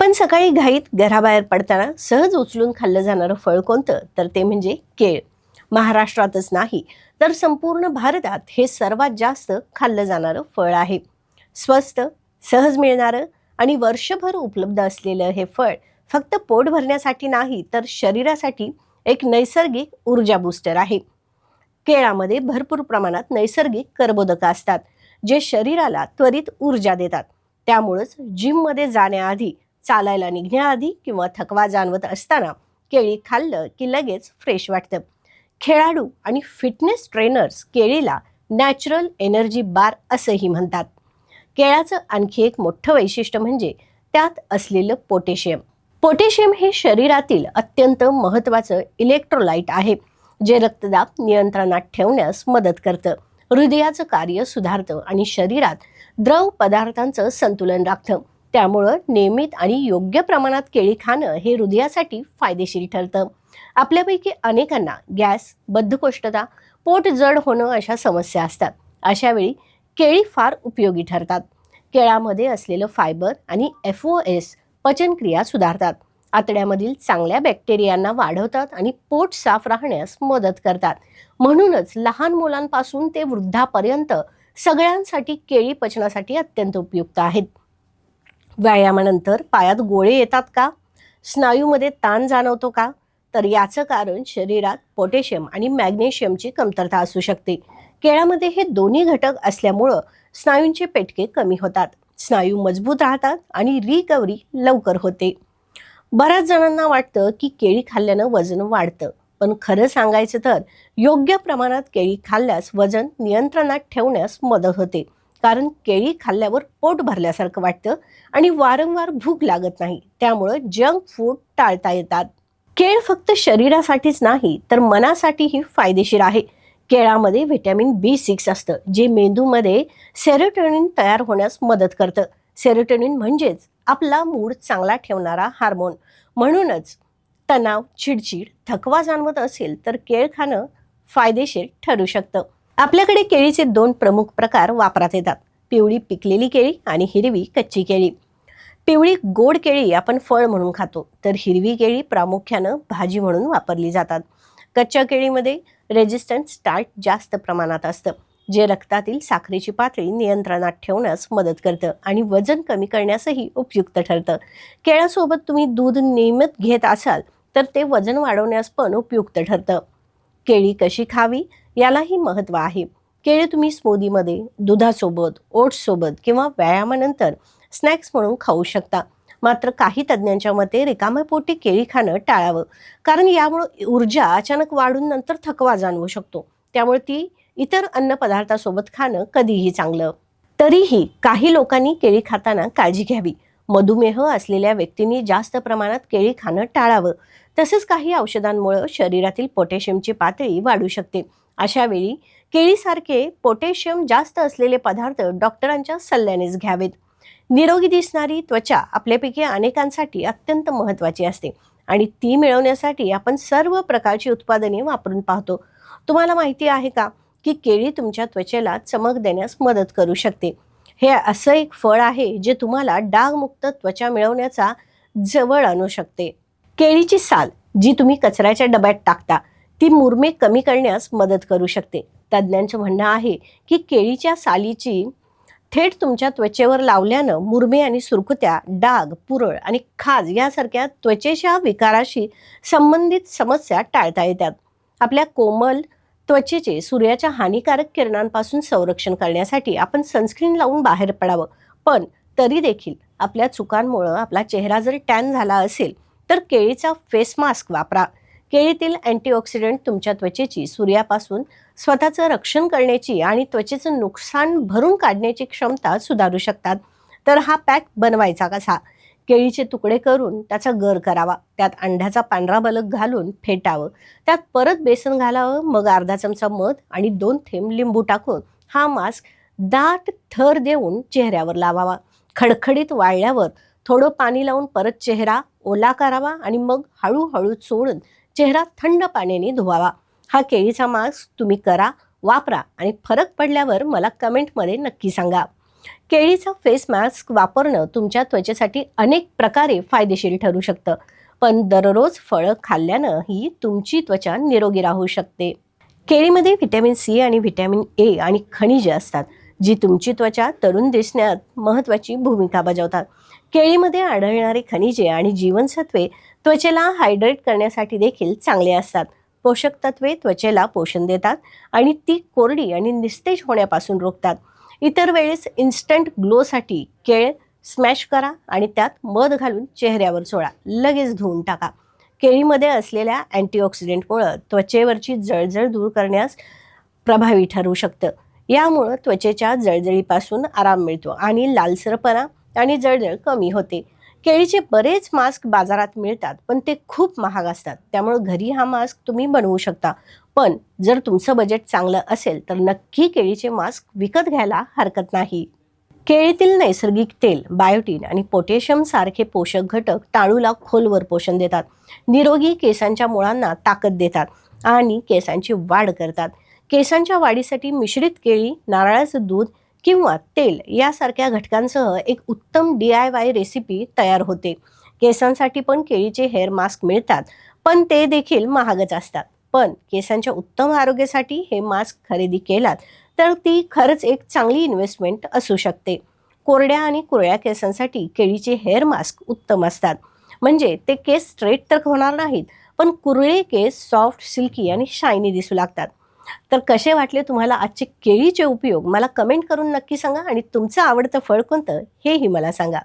आपण सकाळी घाईत घराबाहेर पडताना सहज उचलून खाल्लं जाणारं फळ कोणतं, तर ते म्हणजे केळ. महाराष्ट्रातच नाही तर संपूर्ण भारतात हे सर्वात जास्त खाल्लं जाणारं फळ आहे. स्वस्त, सहज मिळणारं आणि वर्षभर उपलब्ध असलेलं हे फळ फक्त पोट भरण्यासाठी नाही तर शरीरासाठी एक नैसर्गिक ऊर्जा बूस्टर आहे. केळामध्ये भरपूर प्रमाणात नैसर्गिक कर्बोदकं असतात, जे शरीराला त्वरित ऊर्जा देतात. त्यामुळेच जिममध्ये जाण्याआधी, चालायला निघण्याआधी किंवा थकवा जाणवत असताना केळी खाल्लं की लगेच फ्रेश वाटतं. खेळाडू आणि फिटनेस ट्रेनर्स केळीला नॅचरल एनर्जी बार असंही म्हणतात. केळाचं आणखी एक मोठं वैशिष्ट्य म्हणजे त्यात असलेलं पोटॅशियम. पोटॅशियम हे शरीरातील अत्यंत महत्त्वाचं इलेक्ट्रोलाइट आहे, जे रक्तदाब नियंत्रणात ठेवण्यास मदत करतं, हृदयाचं कार्य सुधारतं आणि शरीरात द्रव पदार्थांचं संतुलन राखतं. त्यामुळं नियमित आणि योग्य प्रमाणात केळी खाणं हे हृदयासाठी फायदेशीर ठरतं. आपल्यापैकी अनेकांना गॅस, बद्धकोष्ठता, पोट जड होणं अशा समस्या असतात. अशा वेळी केळी फार उपयोगी ठरतात. केळामध्ये असलेलं फायबर आणि FOS पचनक्रिया सुधारतात, आतड्यामधील चांगल्या बॅक्टेरियांना वाढवतात आणि पोट साफ राहण्यास मदत करतात. म्हणूनच लहान मुलांपासून ते वृद्धापर्यंत सगळ्यांसाठी केळी पचनासाठी अत्यंत उपयुक्त आहेत. व्यायामानंतर पायात गोळे येतात का? स्नायूमध्ये ताण जाणवतो का? तर याचं कारण शरीरात पोटॅशियम आणि मॅग्नेशियमची कमतरता असू शकते. केळामध्ये हे दोन्ही घटक असल्यामुळं स्नायूंचे पेटके कमी होतात, स्नायू मजबूत राहतात आणि रिकव्हरी लवकर होते. बऱ्याच जणांना वाटतं की केळी खाल्ल्यानं वजन वाढतं, पण खरं सांगायचं तर योग्य प्रमाणात केळी खाल्ल्यास वजन नियंत्रणात ठेवण्यास मदत होते. कारण केळी खाल्ल्यावर पोट भरल्यासारखं वाटतं आणि वारंवार भूक लागत नाही. त्यामुळं जंक फूड टाळता येतात. केळ फक्त शरीरासाठीच नाही तर मनासाठीही फायदेशीर आहे. केळामध्ये व्हिटॅमिन B6 असतं, जे मेंदूमध्ये सेरोटोनिन तयार होण्यास मदत करतं. सेरोटोनिन म्हणजेच आपला मूड चांगला ठेवणारा हार्मोन. म्हणूनच तणाव, चिडचिड, थकवा जाणवत असेल तर केळ खाणं फायदेशीर ठरू शकतं. आपल्याकडे केळीचे 2 प्रमुख प्रकार वापरात येतात: पिवळी पिकलेली केळी आणि हिरवी कच्ची केळी. पिवळी गोड केळी आपण फळ म्हणून खातो, तर हिरवी केळी प्रामुख्यानं भाजी म्हणून वापरली जातात. कच्च्या केळीमध्ये रेजिस्टंट स्टार्च जास्त प्रमाणात असतं, जे रक्तातील साखरेची पातळी नियंत्रणात ठेवण्यास मदत करतं आणि वजन कमी करण्यासही उपयुक्त ठरतं. केळ्यासोबत तुम्ही दूध नियमित घेत असाल तर ते वजन वाढवण्यास पण उपयुक्त ठरतं. केळी कशी खावी यालाही महत्त्व आहे. केळी तुम्ही स्मूदीमध्ये, दुधासोबत, ओट्ससोबत किंवा व्यायामानंतर स्नॅक्स म्हणून खाऊ शकता. मात्र काही तज्ज्ञांच्या मते रिकाम्या पोटी केळी खाणं टाळावं, कारण यामुळे ऊर्जा अचानक वाढून नंतर थकवा जाणवू शकतो. त्यामुळे ती इतर अन्नपदार्थासोबत खाणं कधीही चांगलं. तरीही काही लोकांनी केळी खाताना काळजी घ्यावी. मधुमेह असलेल्या व्यक्तींनी जास्त प्रमाणात केळी खाणं टाळावं. तसेच काही औषधांमुळे शरीरातील पोटॅशियमची पातळी वाढू शकते. अशा वेळी केळीसारखे पोटॅशियम जास्त असलेले पदार्थ डॉक्टरांच्या सल्ल्यानेच घ्यावेत. निरोगी दिसणारी त्वचा आपल्यापैकी अनेकांसाठी अत्यंत महत्त्वाची असते आणि ती मिळवण्यासाठी आपण सर्व प्रकारची उत्पादने वापरून पाहतो. तुम्हाला माहिती आहे का की केळी तुमच्या त्वचेला चमक देण्यास मदत करू शकते. हे असं एक फळ आहे जे तुम्हाला डागमुक्त त्वचा मिळवण्याचा जवळ आणू शकते. केळीची साल, जी तुम्ही कचऱ्याच्या डब्यात टाकता, ती मुरमे कमी करण्यास मदत करू शकते. तज्ज्ञांचं म्हणणं आहे की केळीच्या सालीची थेट तुमच्या त्वचेवर लावल्यानं मुरमे आणि सुरकुत्या, डाग, पुरळ आणि खाज यासारख्या त्वचेच्या विकाराशी संबंधित समस्या टाळता येतात. आपल्या कोमल त्वचेचे सूर्याच्या हानिकारक किरणांपासून संरक्षण करण्यासाठी आपण सनस्क्रीन लावून बाहेर पडावं. पण तरी देखील आपल्या चुकांमुळं आपला चेहरा जर टॅन झाला असेल तर केळीचा फेस मास्क वापरा. केळीतील अँटीऑक्सिडंट तुमच्या त्वचेची सूर्यापासून स्वतःचं रक्षण करण्याची आणि त्वचेचं नुकसान भरून काढण्याची क्षमता सुधारू शकतात. तर हा पॅक बनवायचा कसा? केळीचे तुकडे करून त्याचा गर करावा, त्यात अंड्याचा पांढरा बलक घालून फेटावं, त्यात परत बेसन घालावं, मग अर्धा चमचा मध आणि 2 थेंब लिंबू टाकून हा मास्क दाट थर देऊन चेहऱ्यावर लावावा. खडखडीत वाळल्यावर थोडं पाणी लावून परत चेहरा ओला करावा आणि मग हळूहळू चोळून चेहरा थंड पाण्याने धुवावा. हा केळीचा मास्क तुम्ही करा, वापरा आणि फरक पडल्यावर मला कमेंटमध्ये नक्की सांगा. केळीचा फेस मास्क वापरणं तुमच्या त्वचेसाठी अनेक प्रकारे फायदेशीर ठरू शकतं, पण दररोज फळं खाल्ल्यानं ही तुमची त्वचा निरोगी राहू शकते. केळीमध्ये व्हिटॅमिन सी आणि व्हिटॅमिन ए आणि खनिजे असतात, जी तुमची त्वचा तरुण दिसण्यात महत्त्वाची भूमिका बजावतात. केळीमध्ये आढळणारी खनिजे आणि जीवनसत्वे त्वचेला हायड्रेट करण्यासाठी देखील चांगले असतात. पोषक तत्वे त्वचेला पोषण देतात आणि ती कोरडी आणि निस्तेज होण्यापासून रोखतात. इतर वेळेस इन्स्टंट ग्लोसाठी केळ स्मॅश करा आणि त्यात मध घालून चेहऱ्यावर चोळा, लगेच धुवून टाका. केळीमध्ये असलेल्या अँटीऑक्सिडेंटमुळं त्वचेवरची जळजळ दूर करण्यास प्रभावी ठरू शकतं. यामुळं त्वचेच्या जळजळीपासून आराम मिळतो आणि लालसरपणा आणि जळजळ कमी होते. केळीचे बरेच मास्क बाजारात मिळतात, पण ते खूप महाग असतात. त्यामुळे घरी हा मास्क तुम्ही बनवू शकता. पण जर तुमचं बजेट चांगलं असेल तर नक्की केळीचे मास्क विकत घ्यायला हरकत नाही. केळीतील नैसर्गिक तेल, बायोटीन आणि पोटॅशियम सारखे पोषक घटक टाळूला खोलवर पोषण देतात, निरोगी केसांच्या मुळांना ताकद देतात आणि केसांची वाढ करतात. केसांच्या वाढीसाठी मिश्रित केळी, नारळाचं दूध किंवा तेल यासारख्या घटकांसह एक उत्तम DIY रेसिपी तयार होते. केसांसाठी पण केळीचे हेअर मास्क मिळतात, पण ते देखील महागच असतात. पण केसांच्या उत्तम आरोग्यासाठी हे मास्क खरेदी केलात तर ती खरंच एक चांगली इन्व्हेस्टमेंट असू शकते. कोरड्या आणि कुरळ्या केसांसाठी केळीचे हेअर मास्क उत्तम असतात. म्हणजे ते केस स्ट्रेट तर होणार नाहीत, पण कुरळे केस सॉफ्ट, सिल्की आणि शायनी दिसू लागतात. तर कसे वाटले तुम्हाला आजचे केळीचे उपयोग मला कमेंट करून नक्की सांगा आणि तुमचं आवडतं फळ कोणतं हेही मला सांगा.